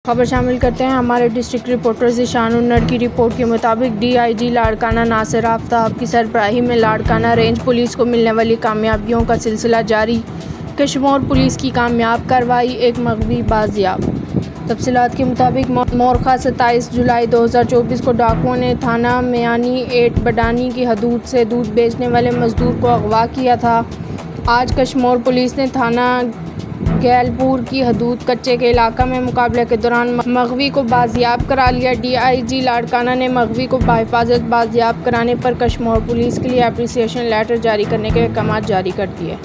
خبر شامل کرتے ہیں ہمارے ڈسٹرکٹ رپورٹر ذیشان النر کی رپورٹ کے مطابق ڈی آئی جی لاڑکانہ ناصر آفتاب کی سربراہی میں لاڑکانہ رینج پولیس کو ملنے والی کامیابیوں کا سلسلہ جاری۔ کشمور پولیس کی کامیاب کارروائی، ایک مغوی بازیاب۔ تفصیلات کے مطابق مورخہ 27 جولائی 2024 کو ڈاکوؤں نے تھانہ میانی ایٹ بڈانی کی حدود سے دودھ بیچنے والے مزدور کو اغوا کیا تھا۔ آج کشمور پولیس نے تھانہ گیل پور کی حدود کچے کے علاقہ میں مقابلے کے دوران مغوی کو بازیاب کرا لیا۔ ڈی آئی جی لاڑکانہ نے مغوی کو بحفاظت بازیاب کرانے پر کشمور پولیس کے لیے اپریسیشن لیٹر جاری کرنے کے احکامات جاری کر دیے۔